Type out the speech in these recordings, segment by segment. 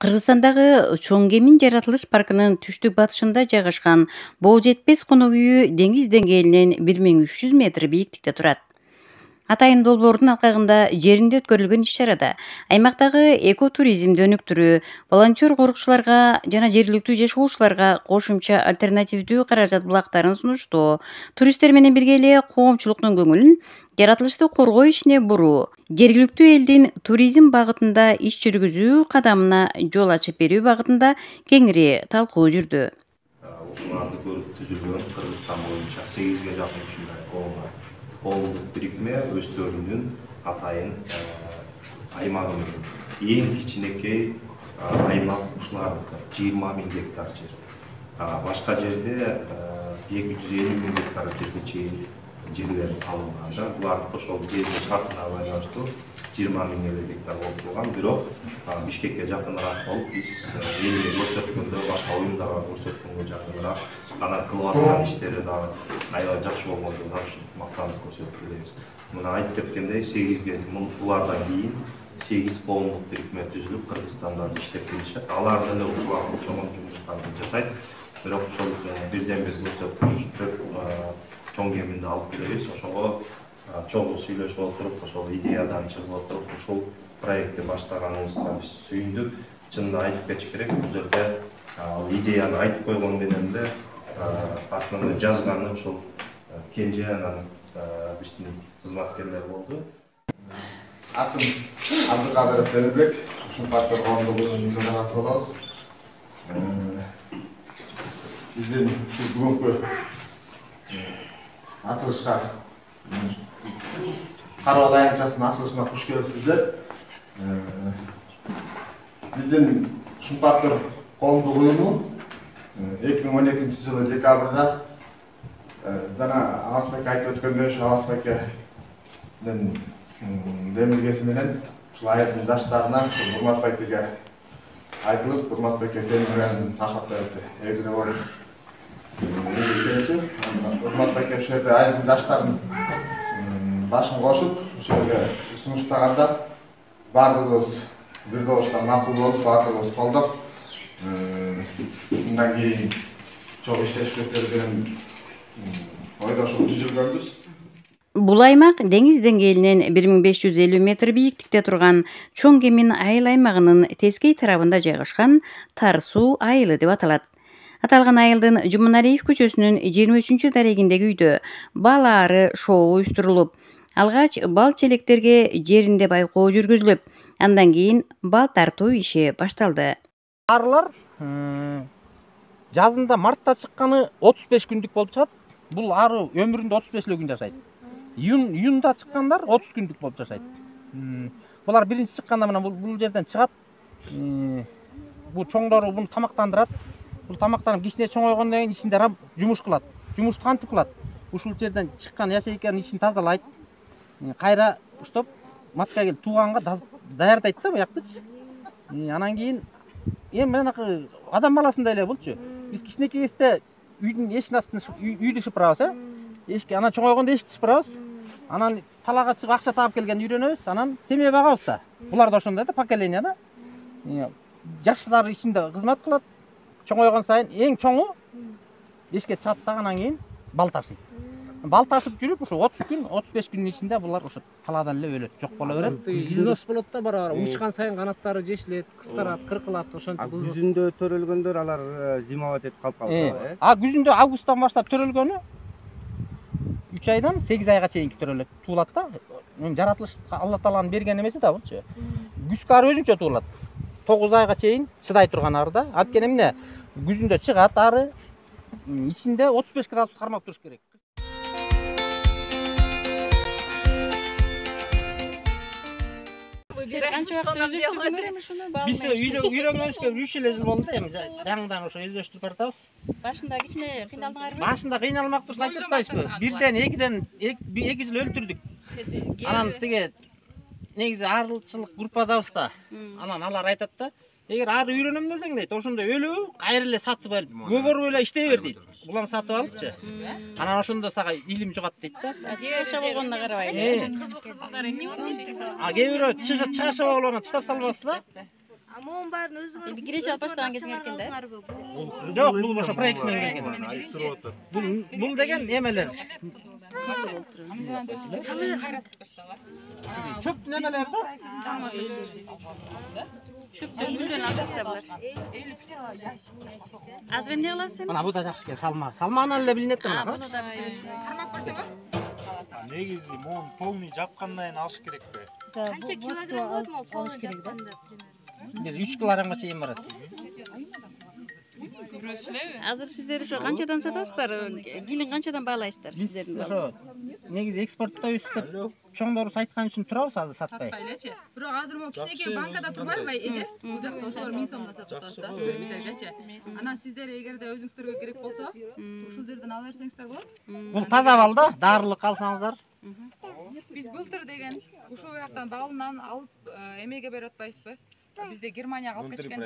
Кыргызстандагы Чоң Кемин жаратылыш паркынын түштүк батышында жайгашкан боо жетпес конок үйү деңиз деңгээлинен 1300 метр бийиктикте турат. Атайын долбоордун алкагында жеринде өткөрүлгөн иш-чарада аймактагы экотуризмди өнүктүрүү, волонтер корукчуларга жана жергиликтүү жашоочуларга кошумча альтернативдүү каражат булактарын сунуштоо, туристтер менен бирге эле коомчулуктун көңүлүн жаратылышты коргоо ишине буруу, жергиликтүү элдин туризм багытында иш жүргүзүү кадамына жол ачып берүү багытында кеңири талкуу жүрдү. Ушуларды көрүп түзүлгөн Кыргызстан боюнча 8ге жакын ушундай коомдук бирикме өздөрүнүн атайын аймагынын эң кичинекей аймак ушулардыкы 20 000 гектар жер. Башка жерде 250 000 гектар жерге чейин жерлер алынган. Булардыкы ошол жердин шартына байланыштуу 20 000 гектар болуп турган, бирок Бишкекке жакыныраак болуп, биз элге көрсөткөндө, башка уюмдарга көрсөткөнгө жакыныраак, анан кылып аткан иштери дагы аябай жакшы болгондо дагы мактанып көрсөтүп келебиз. Мына айтып кеткендей, 8ге булардан кийин 8 коомдук бирикме түзүлүп, Кыргызстанда иштеп келишет. Алар деле ушулар чоң жумуштарды жасайт. Бирок ошол бирден бир көрсөткүч Чоң Кеминди алып келебиз. Ошого чогуу сүйлөшүп отуруп, ошол идеядан чыгып отуруп, ушул проектти баштаганыбызга биз сүйүндүк. Чынын айтып кетиш керек, бул жерде идеяны айтып койгон менен эле основной жазганы ушул Кенже анан биздин кызматкерлер болду. Атым Абдыкадыров Делбек, ушул парктын коомдугунун төрагасы болобуз. Биздин бүгүнкү ачылышка кароо таянчасынын ачылышына куш келипсиздер. Биздин Шунпартыр коомдук уюму 2012-жылы декабрда жана Аласбек айтып өткөндөй, Алас Бекенин демилгеси менен ушул айылдын жаштарына Урмат Байкеге айтылып, Урмат Байке Темирганын ташактарды эгире болуп Урмат Байке ушул жерде айылдын жаштарын башын кошуп, ушул жерге сунуштаганда бардыгыбыз бир добуштан макул болуп, бардыгыбыз колдоп, мындан кийин чоң иштешпектер менен ойдошуп түзүлгөнбүз. Бул аймак деңиз деңгээлинен 1550 метр бийиктикте турган Чоң Кемин айыл аймагынын тескей тарабында жайгашкан Тар суу айылы деп аталат. Аталган айылдын Жуманалиев көчөсүнүн 23 дарегиндеги үйдө бал аары шоу уюштурулуп, алгач бал челектерге жеринде байкоо жүргүзүлүп, андан кийин бал тартуу иши башталды. Арылар жазында мартта чыкканы 35 күндүк болуп чыгат. Бул ары өмүрүндө 35 күн жашайт. Июнда чыккандар 30 күндүк болуп жашайт. Булар биринчи чыкканда мына бул жерден чыгат. Бул чоңдору буну тамактандырат. Бул тамактанып кичине чоңойгондон кийин ичинде жумуш кылат. Жумушту кантип кылат? Ушул жерден чыккан ячейканын ичин тазалайт. Кайра уштоп матка келип тууганга даярдайт да буяктычы. Анан кийин менакы адам баласындай эле болчу. Биз кичинекей кезде үйдүн эшиктин астын үйдү шыпырабыз, эшикке анан чоңойгондо эшикти шыпырабыз. Анан талаага чыгып акча таап келгенде үйрөнөбүз. Анан семья багабыз да. Булар да ошондой да, поколение да. Жаштар ичинде кызмат кылат. Чоңойгон сайын эң чоңу эшикке чыгат да, анан кийин бал ташыйт. Бал ташып жүрүп, ушу 30 күн, 35 күндүн ичинде булар ушу талаадан эле өлөт, жок боло берет. Бизнес болот да, бара учкан сайын канаттары жешилет, кыскарат, кыркылат, ошентип. Күзүндө төрөлгөндөр алар зимовать этип калып калат. Күзүндө августтан баштап төрөлгөнү 3 айдан 8 айга чейинки төрөлөт, туулат да. Жаратылыш Алла Тааланын берген эмеси да булчу. Күзгө ары өзүнчө туулат. 9 айга чейин чыдай турган ары да. Анткени эмне күзүндө чыгат ары, ичинде 35 градус кармап туруш керек. Биз үйрөнгөнүбүзгө 3 жыл болду эми жаңыдан ошо өздөштүрүп баратабыз. Башында кичине кыйналдыңарбы? Башында кыйналмак турсун айтып атпайсызбы? Бирден, экиден 2 жыл өлтүрдүк. Анан тиге негизи арылчылык группадабыз да. Анан алар айтат да, эгер ары үйрөнөм десең дейт, ошондо өлүп, кайра эле сатып алып, көбөрүп эле иштей бер дейт. Булам сатып алыпчы. Анан ошондо сага илим жугат дейт да. Чыгаша болгонуна карабай. Кээ бирөө чыгаша болгону чыдап салбасса, Амон барын өзүңөр Киреше алып баштаган кезиң эркен да. Жок, бул ошо проект менен келген. Бул деген эмелер. Чөп немелер да? Шөптөн алып булар. Азыр эмне кыласың? Мына бу да жакшы экен, салма. Салманы эле билинет да мына. Кармап көрсөңөр. Негизи мон полный жапкандан кийин алыш керек бе? канча килограмм болот могу полный жапканда? 3 килограммга чейин барат. Азыр сиздер ошо канчадан сатасыздар? Килин канчадан баалайсыздар сиздердин? Ошо негизи экспорттойбуз деп чоңдорубуз айткан үчүн турабыз азыр сатпай. Бирок азыр могу кичинекей банкада турбайбы эже? Бул жакта ошолор 1000 сомдон сатып атат да, туристтергечи. Анан сиздер эгерде өзүңүздөргө керек болсо, ушул жерден ала берсеңиздер болот. Бул таза бал да, дарылык алсаңыздар. Биз былтыр деген ушул жактан балынан алып эмеге берип атпайбызбы? Бизде Германияга алып кеткен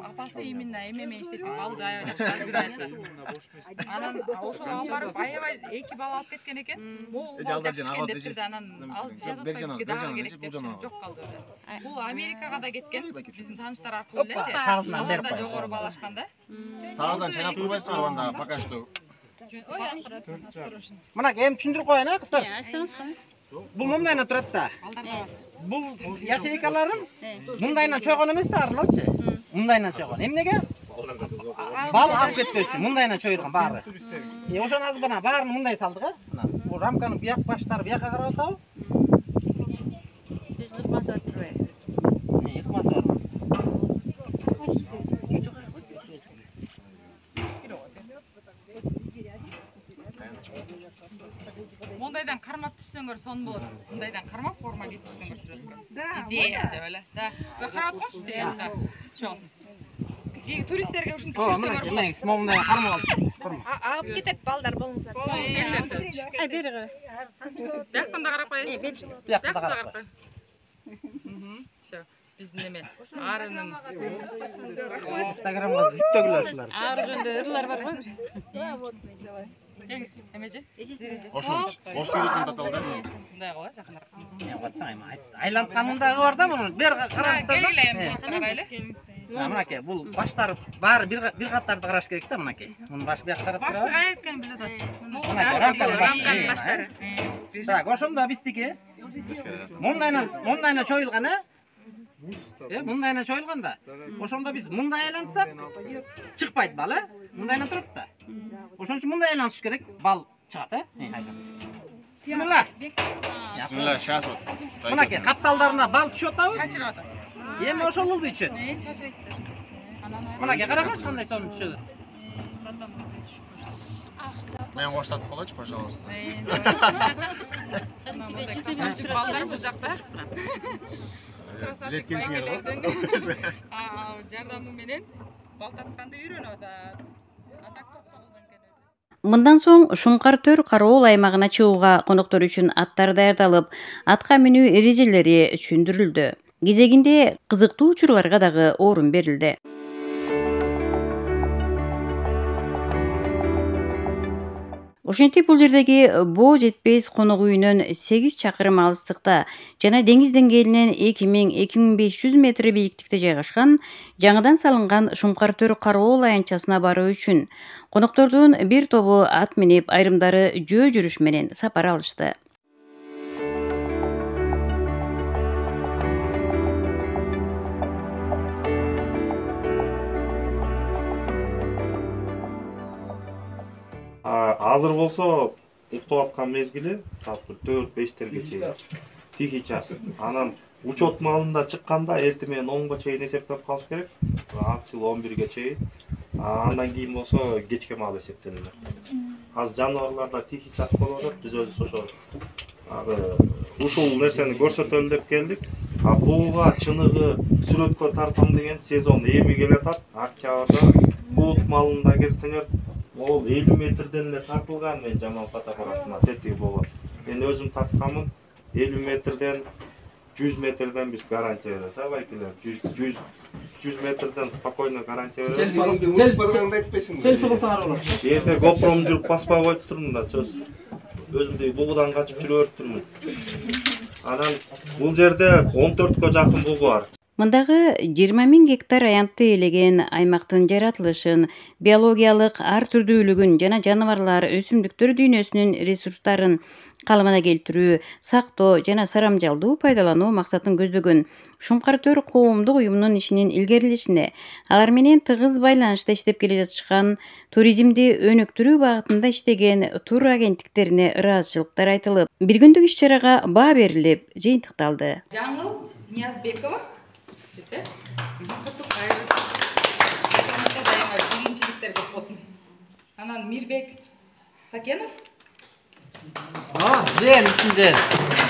апасы именно эме иштетип балды аябай жакшы разбирается. Анан ошол алып барып аябай 2 бал алып кеткен экен. Могу жакшы экен деп турду. Анан алып жазып бизге дагы керек деп жок калды. Бул Америкага да кеткен. Биздин тааныштар аркылуу элечи. Сагызынан берип да жогору балашкан да. Сагыздан чайнап турбайсыңар анда пока что. Мына эми түшүндүрүп коеюн, кыздар. Айтсаңызга. Бул мындайна турат да. Бул ячейкаларым мындайна чойгон эмес да, арылачы. Мындайна чойгон. Эмнеге? Бал алып кетпөсүн, мындайна чойылган баары. Ошону азыр мына баарын мындай салдык, мына. Бул рамканын бияк баштары бияка карап атабы? Биз ыкмасы бар турбай. Ыкмасы бар. Мондайдан кармап түшсөңөр сон болот. Мындайдан кармап форма киип түшсөңөр сүрөткө. Идея деп эле. Да. Карап атканчы идеясына чоосун. Туристтерге ушинтип түшүрсөңөр болот. Мен мындай кармап алып. Алып кетет балдар болуңуздар. Ай бери кара. Жактан да карап коеюн. Жактан да карап кой. Всё. Биздин эме арынын Инстаграмга жүктөгүлөр ушулар. Ары жөнүндө ырлар бар го. Эмеже? Ошо сүйрөтүп татабы да. Мындай кылат жакындараак. Мен катсаң, айлантканындагы бар да муну. Бер караңыздар да. Карайлы. Мынакей, бул баштары баары бир каттарды караш керек да, мынакей. Мунун башы бияк тарап Башы турабы? кайра эткенин билет атасыз. Мынакей, рамканын баштары. Так, ошондо биздики. Мындайна чоюлган, мындайна чоюлган да. Ошондо биз мындай айлантсак, чыкпайт бал, мындайна турат да. Ошон үчүн мындай айлантыш керек, бал чыгат, Бисмилла. Бисмилла, сейчас вот. Мынакей, капталдарына бал түшүп атабы? Чачырып атат. Эми ошол үчүн. Чачырайттыр. Мынакей, караңыз кандай сонун түшөдү. Мен коштатып калачы, пожалуйста. Балдар бул жакта. Жеткенсиңер го. Жардамы менен бал татканды үйрөнүп атат. Мындан соң Шуңкар Төр кароол аймагына чыгууга коноктор үчүн аттар даярдалып, атка минүү эрежелери түшүндүрүлдү. Кезегинде кызыктуу учурларга дагы орун берилди. Ошентип бул жердеги боо жетпес конок үйүнөн 8 чакырым алыстыкта жана деңиз деңгээлинен 2000-2500 метр бийиктикте жайгашкан жаңыдан салынган Шуңкар Төр кароол аянтчасына баруу үчүн коноктордун бир тобу ат минип, айрымдары жөө жүрүш менен сапар алышты. Азыр болсо уктап аткан мезгили саат 4-5терге чейин тихий час. Анан учет маалында чыкканда эртең менен 10го чейин эсептеп калыш керек. Ат сыл 11ге чейин. Андан кийин болсо кечке маал эсептелет. Азыр жаныбарларда тихий час болуп атат. Биз өзүбүз ошо ушул нерсени көрсөтөлү деп келдик. Буга чыныгы сүрөткө тартам деген сезон эми келатат. Октябрда кут маалында келсеңер ол 50 метрден эле тартылган. Мен жаман фотоаппаратына тетиги болот. Мен өзүм тартканмын. 50 метрден 100 метрден биз гарантия беребиз, байкелер. 100 метрден спокойно гарантия беребиз. Селфи кылсаңар болот. Жерде GoPro'м жүрүп баспай коюп турмун да, сөз. Өзүмдү бугудан качып жүрүп турмун. Анан бул жерде 14кө жакын бугу бар. Мындагы 20 000 гектар аянтты элеген аймактын жаратылышын, биологиялык ар түрдүүлүгүн жана жаныбарлар, өсүмдүктөр дүйнөсүнүн ресурстарын калыбына келтирүү, сактоо жана сарамжалдуу пайдалануу максатын көздөгөн Шумкар Төр коомдук уюмунун ишинин илгерилешине, алар менен тыгыз байланышта иштеп келе жатышкан, туризмди өнүктүрүү багытында иштеген тур агенттиктерине ыраазычылыктар айтылып, бир күндүк иш-чарага баа берилип, жыйынтыкталды. Жаңыл Ниязбекова. Сиз Куттук кайры. Биринчиликтер көп болсун. Анан Мирбек Сакенов. Жен, исин жен.